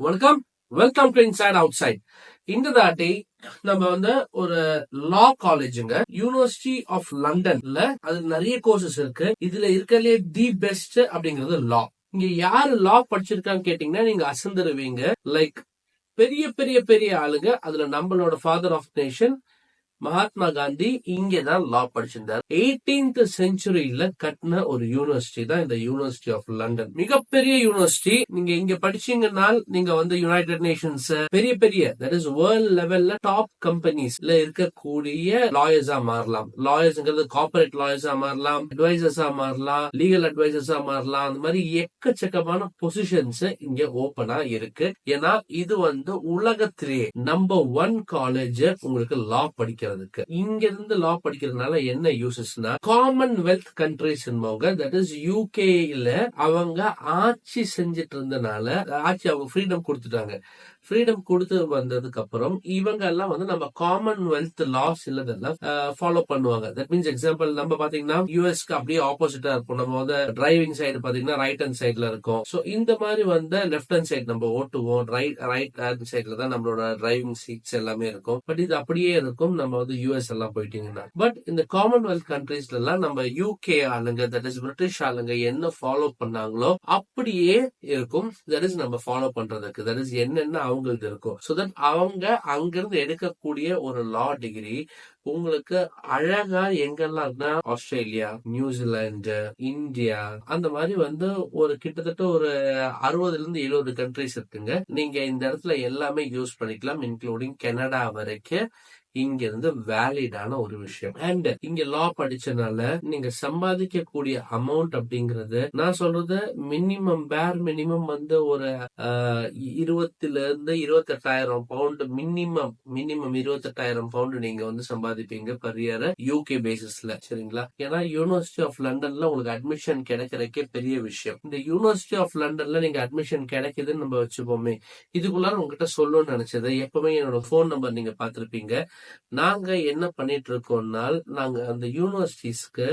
வணக்கம், welcome to inside outside. இந்த தாட்டி நம்ம ஒரு லா காலேஜுங்க, யூனிவர்சிட்டி ஆஃப் லண்டன்ல அது நிறைய கோர்சஸ் இருக்கு. இதுல இருக்கலே தி பெஸ்ட் அப்படிங்கிறது லா. இங்க யாரு லா படிச்சிருக்கான்னு கேட்டீங்கன்னா நீங்க அசந்துருவீங்க. லைக் பெரிய பெரிய பெரிய ஆளுங்க. அதுல நம்மளோட father of nation Mahatma Gandhi இங்கதான் லா படிச்சிருந்தார். 18th செஞ்சுரியில கட்டின ஒரு யூனிவர்சிட்டி தான் இந்த யூனிவர்சிட்டி ஆஃப் லண்டன். மிகப்பெரிய யூனிவர்சிட்டி. நீங்க இங்க படிச்சீங்கன்னா நீங்க யுனைடெட் நேஷன்ஸ் பெரிய பெரிய தட் இஸ் வேர்ல்ட் லெவல்ல டாப் கம்பெனிஸ்ல இருக்கக்கூடிய லாயர்ஸா மாறலாம். லாயர்ஸ்ங்கிறது கார்பரேட் லாயர்ஸா மாறலாம், அட்வைசர்ஸா மாறலாம், லீகல் அட்வைசர்ஸா மாறலாம். அந்த மாதிரி எக்கச்சக்கமான பொசிஷன்ஸ் இங்க ஓபனா இருக்கு. ஏன்னா இது உலகத்திலேயே நம்பர் 1 காலேஜ் உங்களுக்கு லா படிக்கிறது. இங்க இருந்து லா படிக்கிறதுனால என்ன யூசஸ்னா, காமன்வெல்த் கண்ட்ரிஸ் தட் இஸ் யூகேல அவங்க ஆட்சி செஞ்சிட்டு இருந்தனால ஆட்சி அவங்க ஃப்ரீடம் கொடுத்துட்டாங்க. ஃப்ரீடம் கொடுத்து வந்ததுக்கு அப்புறம் இவங்க எல்லாம் நம்ம காமன்வெல்த் லாஸ் இல்லதெல்லாம் ஃபாலோ பண்ணுவாங்க. தட் மீன்ஸ் எக்ஸாம்பிள் நம்ம பாத்தீங்கன்னா யூஎஸ்க்கு அப்படியே ஆப்போசிட்டா இருக்கும். நம்ம டிரைவிங் சைடு பாத்தீங்கன்னா ரைட் ஹேண்ட் சைட்ல இருக்கும். சோ இந்த மாதிரி லெஃப்ட் ஹேண்ட் சைடு நம்ம ஓட்டுவோம், ரைட் ஹேண்ட் சைட்ல தான் நம்மளோட டிரைவிங் சீட்ஸ் எல்லாமே இருக்கும். பட் இது அப்படியே இருக்கும் நம்ம யூஎஸ் எல்லாம் போயிட்டீங்கன்னா. பட் இந்த காமன்வெல்த் கண்ட்ரீஸ்ல எல்லாம் நம்ம யூகே ஆளுங்க தட் இஸ் பிரிட்டிஷ் ஆளுங்க என்ன ஃபாலோ பண்ணாங்களோ அப்படியே இருக்கும். தட் இஸ் நம்ம ஃபாலோ பண்றதுக்கு தட் இஸ் என்னென்ன அவங்களுக்கு இருக்கும். சோ தட் அவங்க அங்கிருந்து எடுக்கக்கூடிய ஒரு லா டிகிரி உங்களுக்கு அழகா எங்கெல்லாம் ஆஸ்திரேலியா, நியூசிலாந்து, இந்தியா அந்த மாதிரி ஒரு கிட்டத்தட்ட ஒரு 60ல இருந்து 70 கண்ட்ரிஸ் இருக்குங்க. நீங்க இந்த இடத்துல எல்லாமே யூஸ் பண்ணிக்கலாம், இன்க்ளூடிங் கனடா வரைக்கும். இங்க இருந்து வேலிடான ஒரு விஷயம். அண்ட் இங்க லா படிச்சனால நீங்க சம்பாதிக்கக்கூடிய அமௌண்ட் அப்படிங்கறது நான் சொல்றது மினிமம் பேர் மினிமம் ஒரு 20ல இருந்து 28,000 பவுண்ட் மினிமம் 28,000 பவுண்ட் நீங்க சம்பாதிப்பீங்க பர் இயர் யூகே பேசிஸ்ல. சரிங்களா? ஏன்னா யூனிவர்சிட்டி ஆஃப் லண்டன்ல உங்களுக்கு அட்மிஷன் கிடைக்கிறக்கே பெரிய விஷயம். இந்த யூனிவர்சிட்டி ஆஃப் லண்டன்ல நீங்க அட்மிஷன் கிடைக்குதுன்னு நம்ம வச்சுப்போமே, இதுக்குள்ளார உங்ககிட்ட சொல்லணும்னு நினைச்சது எப்பவுமே என்னோட போன் நம்பர் நீங்க பாத்திருப்பீங்க. நாங்க என்ன பண்ணிட்டு இருக்கோம்னா, நாங்க அந்த யூனிவர்சிட்டிஸ்க்கு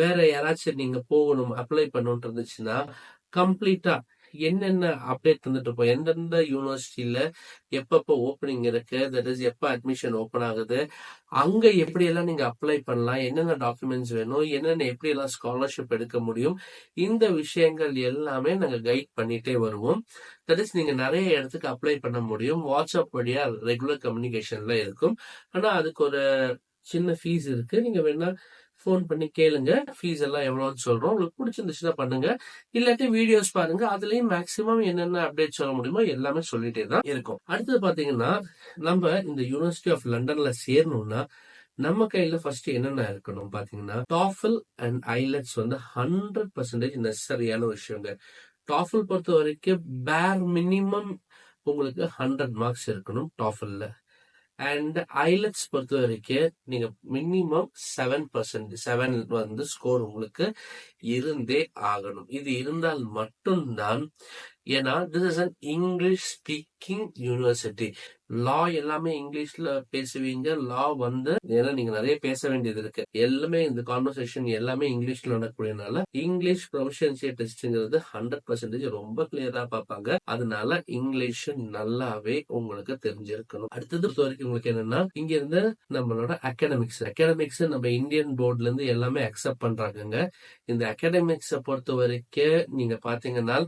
வேற யாராச்சும் நீங்க போகணும் அப்ளை பண்ணணும் இருந்துச்சுன்னா கம்ப்ளீட்டா என்னென்ன அப்டேட் தந்துட்டு இருப்போம். எந்தெந்த யூனிவர்சிட்டியில எப்பப்ப ஓப்பனிங் இருக்கு, தட் இஸ் எப்ப அட்மிஷன் ஓபன் ஆகுது, அங்க எப்படி எல்லாம் நீங்க அப்ளை பண்ணலாம், என்னென்ன டாக்குமெண்ட்ஸ் வேணும், என்னென்ன எப்படி எல்லாம் ஸ்காலர்ஷிப் எடுக்க முடியும், இந்த விஷயங்கள் எல்லாமே நாங்க கைட் பண்ணிட்டே வருவோம். தட் இஸ் நீங்க நிறைய இடத்துக்கு அப்ளை பண்ண முடியும். வாட்ஸ்அப் வழியா ரெகுலர் கம்யூனிகேஷன்ல இருக்கும். ஆனா அதுக்கு ஒரு சின்ன ஃபீஸ் இருக்கு. நீங்க வேணா போன் பண்ணி கேளுங்க, ஃபீஸ் எல்லாம் எவ்வளவுன்னு சொல்றோம். உங்களுக்கு பிடிச்சிருந்துச்சுன்னா பண்ணுங்க, இல்லாட்டி வீடியோஸ் பாருங்க. அதுலயும் மேக்சிமம் என்னென்ன அப்டேட் சொல்ல முடியுமோ எல்லாமே சொல்லிட்டே தான் இருக்கும். அடுத்தது பாத்தீங்கன்னா, நம்ம இந்த யூனிவர்சிட்டி ஆஃப் லண்டன்ல சேரணும்னா நம்ம கையில ஃபர்ஸ்ட் என்னென்ன இருக்கணும் பாத்தீங்கன்னா, டாஃபில் அண்ட் ஐலட்ஸ் 100% நெசசரியான விஷயங்க. டாஃபில் பொறுத்த வரைக்கும் பேர் மினிமம் உங்களுக்கு 100 மார்க்ஸ் இருக்கணும் டாஃபில்ல. அண்ட் ஐலட்ஸ் பொறுத்த வரைக்கும் நீங்க மினிமம் 7% ஸ்கோர் உங்களுக்கு இருந்தே ஆகணும். இது இருந்தால் மட்டும்தான். ஏன்னா this is an English speaking university. லா எல்லாமே இங்கிலீஷ்ல பேசுவீங்க. லா ஏன்னா நீங்க நிறைய பேச வேண்டியது இருக்கு. எல்லாமே இந்த கான்வர்சேஷன் எல்லாமே இங்கிலீஷ்ல நடக்கக்கூடியனால இங்கிலீஷ் ப்ரொஃபிஷியன்சி டெஸ்ட்ங்கிறது 100% ரொம்ப கிளியரா பார்ப்பாங்க. அதனால இங்கிலீஷ் நல்லாவே உங்களுக்கு தெரிஞ்சிருக்கணும். அடுத்தது பொறுத்த வரைக்கும் உங்களுக்கு என்னன்னா, இங்க இருந்து நம்மளோட அகாடமிக்ஸ் நம்ம இந்தியன் போர்ட்ல இருந்து எல்லாமே அக்செப்ட் பண்றாங்க. இந்த அகாடமிக்ஸ பொறுத்த வரைக்கும் நீங்க பாத்தீங்கன்னா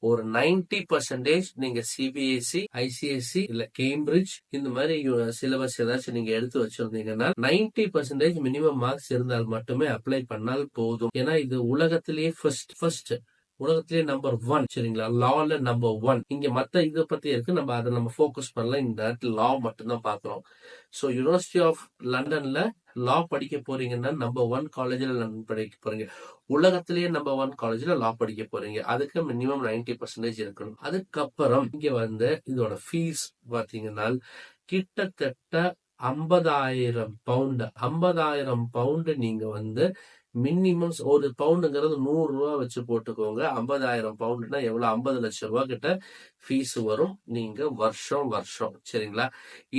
ஒரு 90% நீங்க சிபிஎஸ்இ, ஐசிஎஸ்சி இல்ல கேம்பிரிட்ஜ் இந்த மாதிரி சிலபஸ் ஏதாச்சும் நீங்க எடுத்து வச்சிருந்தீங்கன்னா 90% மினிமம் மார்க்ஸ் இருந்தால் மட்டுமே அப்ளை பண்ணால் போதும். ஏன்னா இது உலகத்திலேயே ஃபர்ஸ்ட் உலகத்திலேயே நம்பர் 1. சரிங்களா? லால நம்பர் 1. இங்க மத்த இதை பத்தி இருக்கு, நம்ம அதை ஃபோக்கஸ் பண்ணலாம். இந்த லா மட்டும்தான் பாக்குறோம். சோ யூனிவர்சிட்டி ஆஃப் லண்டன்ல லா படிக்க போறீங்கன்னா நம்பர் 1 காலேஜ்ல படிக்க போறீங்க. உலகத்திலேயே நம்பர் 1 காலேஜ்ல லா படிக்க போறீங்க. அதுக்கு மினிமம் 90% இருக்கணும். அதுக்கப்புறம் இங்க இதோட ஃபீஸ் பாத்தீங்கன்னா கிட்டத்தட்ட 50,000 பவுண்ட் நீங்க மினிமம் ஒரு பவுண்டுங்கிறது 100 ரூபா வச்சு போட்டுக்கோங்க. 50,000 பவுண்டுனா எவ்வளவு? 50 லட்சம் ரூபாய் கிட்ட ஃபீஸ் வரும் நீங்க வருஷம் வருஷம். சரிங்களா?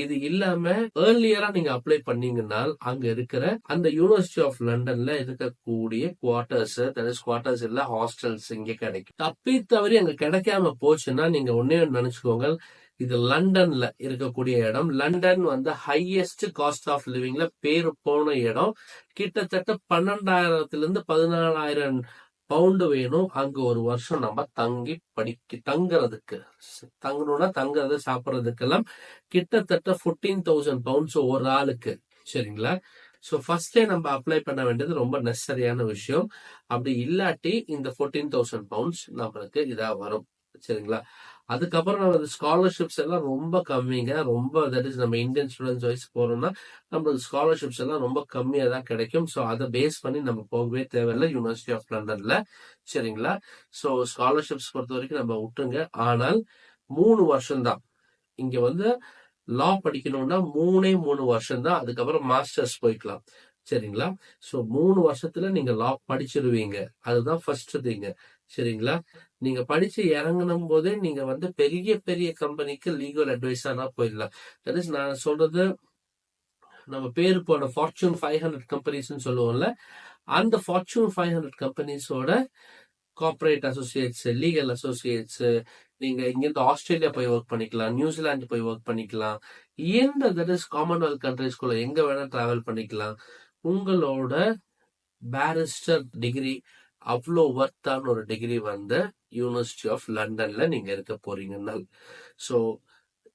இது இல்லாம ஏர்லியரா நீங்க அப்ளை பண்ணீங்கன்னா அங்க இருக்கிற அந்த யூனிவர்சிட்டி ஆஃப் லண்டன்ல இருக்கக்கூடிய குவார்டர்ஸ் இல்ல ஹாஸ்டல்ஸ் இங்க கிடைக்கும். தப்பி தவறி அங்க கிடைக்காம போச்சுன்னா நீங்க ஒன்னே நினைச்சுக்கோங்க, இது லண்டன்ல இருக்கக்கூடிய இடம். லண்டன் வந்து ஹையஸ்ட் காஸ்ட் ஆஃப் லிவிங்ல பேரு போன இடம். கிட்டத்தட்ட 12,000 14,000 பவுண்டு வேணும் அங்க ஒரு வருஷம் நம்ம தங்குறதுக்கு. தங்கணும்னா தங்குறது சாப்பிடறதுக்கெல்லாம் கிட்டத்தட்ட 14,000 பவுண்ட்ஸ் ஒரு ஆளுக்கு. சரிங்களா? சோ ஃபர்ஸ்டே நம்ம அப்ளை பண்ண வேண்டியது ரொம்ப நெசசரியான விஷயம். அப்படி இல்லாட்டி இந்த 14,000 பவுண்ட்ஸ் நம்மளுக்கு இதா வரும். சரிங்களா? அதுக்கப்புறம் நம்ம ஸ்காலர்ஷிப்ஸ் எல்லாம் ரொம்ப கம்மிங்க. ரொம்ப தட் இஸ் நம்ம இந்தியன் ஸ்டூடெண்ட்ஸ் வைஸ் போறோம்னா நம்மளுக்கு ஸ்காலர்ஷிப்ஸ் எல்லாம் ரொம்ப கம்மியா தான் கிடைக்கும். ஸோ அதை பேஸ் பண்ணி நம்ம போகவே தேவையில்லை யூனிவர்சிட்டி ஆஃப் லண்டன்ல. சரிங்களா? ஸோ ஸ்காலர்ஷிப்ஸ் பொறுத்த வரைக்கும் நம்ம விட்டுருங்க. ஆனால் 3 வருஷம் தான் இங்க வந்து லா படிக்கணும்னா 3 வருஷம் தான். அதுக்கப்புறம் மாஸ்டர்ஸ் போய்க்கலாம். சரிங்களா? சோ 3 வருஷத்துல நீங்க லா படிச்சிருவீங்க. அதுதான் ஃபர்ஸ்ட் திங். சரிங்களா? நீங்க படிச்சு இறங்கணும் போதே நீங்க வந்து பெரிய பெரிய கம்பெனிக்கு லீகல் அட்வைஸரா போயிடலாம். தட் இஸ் நான் சொல்றது நம்ம பேரு போன ஃபார்ச்சூன் 500 கம்பெனிஸ் சொல்லுவோம்ல, அந்த ஃபார்ச்சூன் 500 கம்பெனிஸோட கார்பரேட் அசோசியேட்ஸ், லீகல் அசோசியேட்ஸ், நீங்க இங்கிருந்து ஆஸ்திரேலியா போய் ஒர்க் பண்ணிக்கலாம், நியூசிலாந்து போய் ஒர்க் பண்ணிக்கலாம், தட் இஸ் காமன்வெல்த் கண்ட்ரிஸ்குள்ள எங்க வேணா டிராவல் பண்ணிக்கலாம். உங்களோட பேரிஸ்டர் டிகிரி அவ்வளோ ஒர்த்தான ஒரு டிகிரி வந்து யூனிவர்சிட்டி ஆஃப் லண்டன்ல நீங்க இருக்க போறீங்கன்னா. ஸோ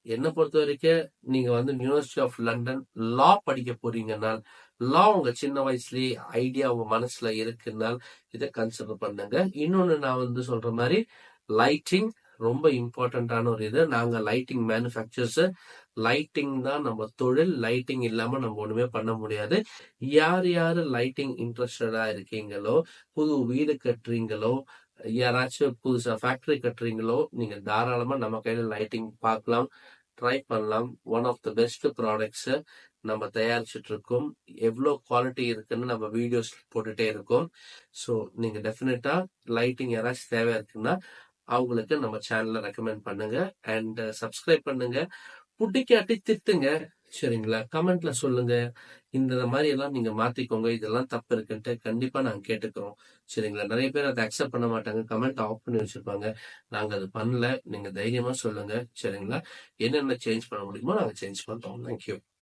என்னை பொறுத்த வரைக்கும் நீங்க வந்து யூனிவர்சிட்டி ஆஃப் லண்டன் லா படிக்க போறீங்கன்னா, லா உங்க சின்ன வயசுலயே ஐடியா உங்க மனசுல இருக்குன்னா இதை கன்சிடர் பண்ணுங்க. இன்னொன்னு நான் வந்து சொல்ற மாதிரி லைட்டிங் ரொம்ப இம்பார்ட்டன்டான ஒரு இது. நாங்க லைட்டிங் மேனுஃபேக்சர்ஸ். லைட்டிங் தான் நம்ம தொழில். லைட்டிங் இல்லாம நம்ம ஒண்ணுமே பண்ண முடியாது. யாரு லைட்டிங் இன்ட்ரெஸ்டடா இருக்கீங்களோ, புது வீடு கட்டுறீங்களோ, யாராச்சும் புதுசா ஃபேக்டரி கட்டுறீங்களோ, நீங்க தாராளமா நம்ம கையில லைட்டிங் பார்க்கலாம், ட்ரை பண்ணலாம். One of the best products நம்ம தயாரிச்சுட்டு இருக்கோம். எவ்வளோ குவாலிட்டி இருக்குன்னு நம்ம வீடியோஸ் போட்டுட்டே இருக்கோம். ஸோ நீங்க டெஃபினட்டா லைட்டிங் யாராச்சும் தேவை இருக்குன்னா அவங்களுக்கு நம்ம சேனலை ரெக்கமெண்ட் பண்ணுங்க அண்ட் சப்ஸ்கிரைப் பண்ணுங்க. புட்டிக்காட்டி திட்டுங்க. சரிங்களா? கமெண்ட்ல சொல்லுங்க. இந்த மாதிரி எல்லாம் நீங்க மாத்திக்கோங்க, இதெல்லாம் தப்பு இருக்குன்ட்டு கண்டிப்பா நாங்க கேட்டுக்கிறோம். சரிங்களா? நிறைய பேர் அதை அக்செப்ட் பண்ண மாட்டாங்க, கமெண்ட் ஆஃப் பண்ணி வச்சிருப்பாங்க. நாங்க அது பண்ணல. நீங்க தைரியமா சொல்லுங்க. சரிங்களா? என்னென்ன சேஞ்ச் பண்ண முடியுமோ நாங்க சேஞ்ச் பண்றோம். தேங்க்யூ.